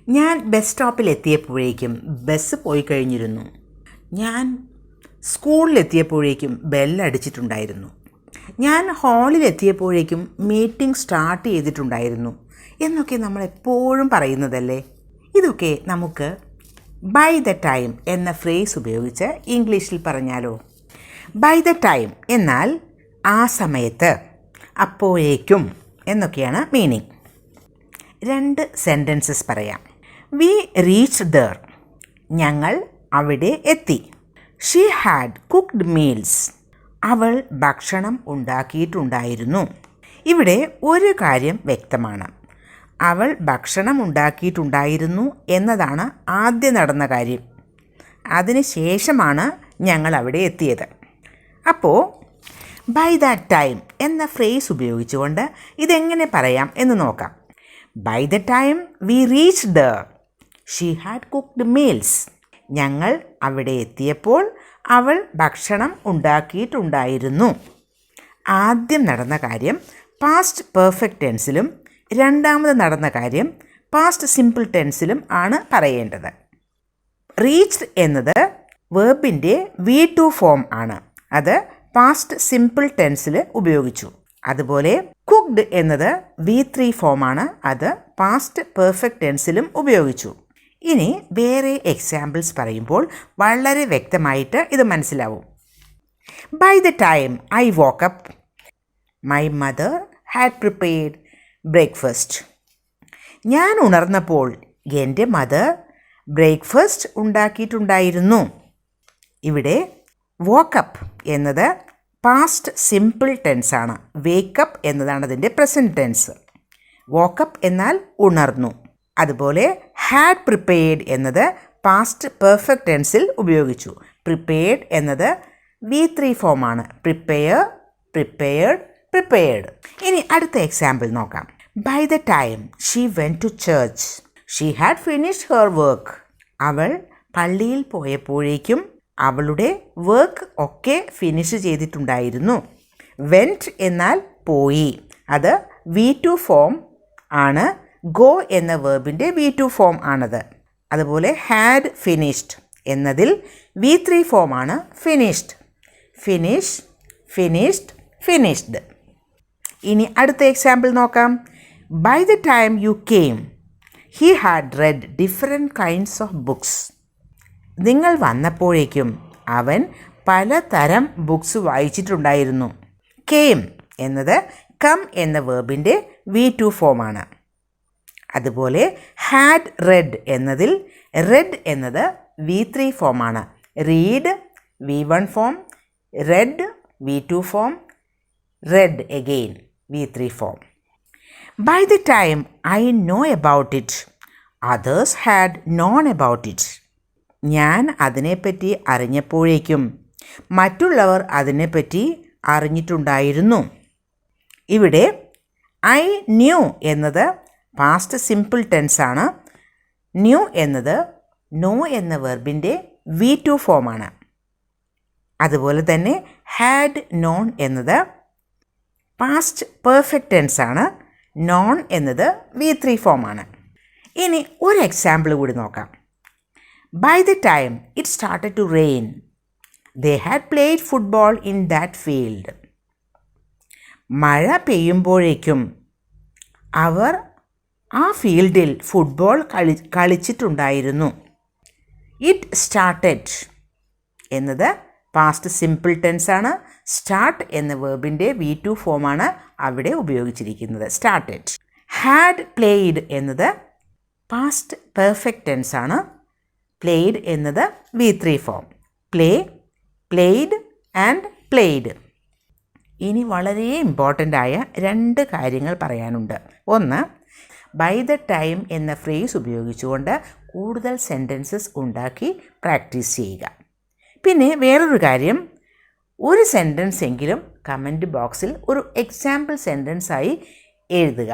ഞാൻ ബസ് സ്റ്റോപ്പിൽ എത്തിയപ്പോഴേക്കും ബസ് പോയി കഴിഞ്ഞിരുന്നു. ഞാൻ സ്കൂളിലെത്തിയപ്പോഴേക്കും ബെല്ലടിച്ചിട്ടുണ്ടായിരുന്നു. ഞാൻ ഹാളിലെത്തിയപ്പോഴേക്കും മീറ്റിംഗ് സ്റ്റാർട്ട് ചെയ്തിട്ടുണ്ടായിരുന്നു എന്നൊക്കെ നമ്മൾ എപ്പോഴും പറയുന്നതല്ലേ. ഇതൊക്കെ നമുക്ക് ബൈ ദ ടൈം എന്ന ഫ്രേസ് ഉപയോഗിച്ച് ഇംഗ്ലീഷിൽ പറഞ്ഞാലോ? ബൈ ദ ടൈം എന്നാൽ ആ സമയത്ത്, അപ്പോഴേക്കും എന്നൊക്കെയാണ് മീനിങ്. 2 സെൻറ്റൻസസ് പറയാം. വി റീച്ച്ഡ് ദർ, ഞങ്ങൾ അവിടെ എത്തി. ഷീ ഹാഡ് കുക്ക്ഡ് മീൽസ്, അവൾ ഭക്ഷണം ഉണ്ടാക്കിയിട്ടുണ്ടായിരുന്നു. ഇവിടെ ഒരു കാര്യം വ്യക്തമാണ്. അവൾ ഭക്ഷണം ഉണ്ടാക്കിയിട്ടുണ്ടായിരുന്നു എന്നതാണ് ആദ്യം നടന്ന കാര്യം. അതിനുശേഷമാണ് ഞങ്ങൾ അവിടെ എത്തിയത്. അപ്പോൾ ബൈ ദാറ്റ് ടൈം എന്ന ഫ്രേസ് ഉപയോഗിച്ചുകൊണ്ട് ഇതെങ്ങനെ പറയാം എന്ന് നോക്കാം. By the time we reached there, she had cooked meals. ഞങ്ങൾ അവിടെ എത്തിയപ്പോൾ അവൾ ഭക്ഷണം ഉണ്ടാക്കിയിട്ടുണ്ടായിരുന്നു. ആദ്യം നടന്ന കാര്യം പാസ്റ്റ് പെർഫെക്റ്റ് ടെൻസിലും രണ്ടാമത് നടന്ന കാര്യം പാസ്റ്റ് സിമ്പിൾ ടെൻസിലും ആണ് പറയേണ്ടത്. റീച്ച്ഡ് എന്നത് വേർബിൻ്റെ V2 ഫോം ആണ്. അത് പാസ്റ്റ് സിമ്പിൾ ടെൻസിൽ ഉപയോഗിച്ചു. അതുപോലെ കുക്ക്ഡ് എന്നത് V3 ഫോമാണ്. അത് പാസ്റ്റ് പെർഫെക്റ്റ് ടെൻസിലും ഉപയോഗിച്ചു. ഇനി വേറെ എക്സാമ്പിൾസ് പറയുമ്പോൾ വളരെ വ്യക്തമായിട്ട് ഇത് മനസ്സിലാവും. By the time I woke up, my mother had prepared breakfast. ഞാൻ ഉണർന്നപ്പോൾ എൻ്റെ മദർ ബ്രേക്ക്ഫാസ്റ്റ് ഉണ്ടാക്കിയിട്ടുണ്ടായിരുന്നു. ഇവിടെ വോക്കപ്പ് എന്നത് പാസ്റ്റ് സിമ്പിൾ ടെൻസ് ആണ്. വേക്കപ്പ് എന്നതാണ് അതിൻ്റെ പ്രസൻറ്റ് ടെൻസ്. വോക്കപ്പ് എന്നാൽ ഉണർന്നു. അതുപോലെ ഹാഡ് പ്രിപ്പയർഡ് എന്നത് പാസ്റ്റ് പെർഫെക്റ്റ് ടെൻസിൽ ഉപയോഗിച്ചു. പ്രിപ്പയർഡ് എന്നത് V3 ഫോമാണ്. Prepare, prepared, prepared. ഇനി അടുത്ത എക്സാമ്പിൾ നോക്കാം. By the time she went to church, she had finished her work. അവൾ പള്ളിയിൽ പോയപ്പോഴേക്കും അവളുടെ വർക്ക് ഒക്കെ ഫിനിഷ് ചെയ്തിട്ടുണ്ടായിരുന്നു. വെൻറ്റ് എന്നാൽ പോയി. അത് V2 ഫോം ആണ്. ഗോ എന്ന വേർബിൻ്റെ V2 ഫോം ആണത്. അതുപോലെ ഹാഡ് ഫിനിഷ്ഡ് എന്നതിൽ V3 ഫോമാണ് ഫിനിഷ്ഡ്. Finish, finished, finished. ഇനി അടുത്ത എക്സാമ്പിൾ നോക്കാം. By the time you came, he had read different kinds of books. നിങ്ങൾ വന്നപ്പോഴേക്കും അവൻ പലതരം ബുക്സ് വായിച്ചിട്ടുണ്ടായിരുന്നു. കെയിം എന്നത് കം എന്ന വേർബിൻ്റെ V2 ഫോമാണ്. അതുപോലെ ഹാഡ് റെഡ് എന്നതിൽ റെഡ് എന്നത് V3 ഫോമാണ്. Read V1 form, read V2 form, read again V3 form. By the time I know about it, others had known about it. ഞാൻ അതിനെപ്പറ്റി അറിഞ്ഞപ്പോഴേക്കും മറ്റുള്ളവർ അതിനെപ്പറ്റി അറിഞ്ഞിട്ടുണ്ടായിരുന്നു. ഇവിടെ ഐ ന്യൂ എന്നത് പാസ്റ്റ് സിമ്പിൾ ടെൻസ് ആണ്. ന്യൂ എന്നത് നോ എന്ന വെർബിൻ്റെ V2 ഫോമാണ്. അതുപോലെ തന്നെ ഹാഡ് നോൺ എന്നത് പാസ്റ്റ് പെർഫെക്റ്റ് ടെൻസ് ആണ്. നോൺ എന്നത് V3 ഫോമാണ്. ഇനി ഒരു എക്സാമ്പിൾ കൂടി നോക്കാം. By the time it started to rain, they had played football in that field. മഴ പെയ്യുമ്പോഴേക്കും അവർ ആ ഫീൽഡിൽ ഫുട്ബോൾ കളിച്ചിട്ടുണ്ടായിരുന്നു. ഇറ്റ് സ്റ്റാർട്ടഡ് എന്നത് പാസ്റ്റ് സിമ്പിൾ ടെൻസ് ആണ്. സ്റ്റാർട്ട് എന്ന വേർബിൻ്റെ V2 ഫോമാണ് അവിടെ ഉപയോഗിച്ചിരിക്കുന്നത്. സ്റ്റാർട്ടഡ്. ഹാഡ് പ്ലേഡ് എന്നത് പാസ്റ്റ് പെർഫെക്റ്റ് ടെൻസ് ആണ്. പ്ലേഡ് എന്നത് V3 form. Play, played and played. ഇനി വളരെ ഇമ്പോർട്ടൻ്റ് ആയ 2 കാര്യങ്ങൾ പറയാനുണ്ട്. ഒന്ന്, ബൈ ദ ടൈം എന്ന ഫ്രേസ് ഉപയോഗിച്ചുകൊണ്ട് കൂടുതൽ സെൻറ്റൻസസ് ഉണ്ടാക്കി പ്രാക്ടീസ് ചെയ്യുക. പിന്നെ വേറൊരു കാര്യം, ഒരു സെൻറ്റൻസ് എങ്കിലും കമൻറ്റ് ബോക്സിൽ ഒരു എക്സാമ്പിൾ സെൻറ്റൻസായി എഴുതുക.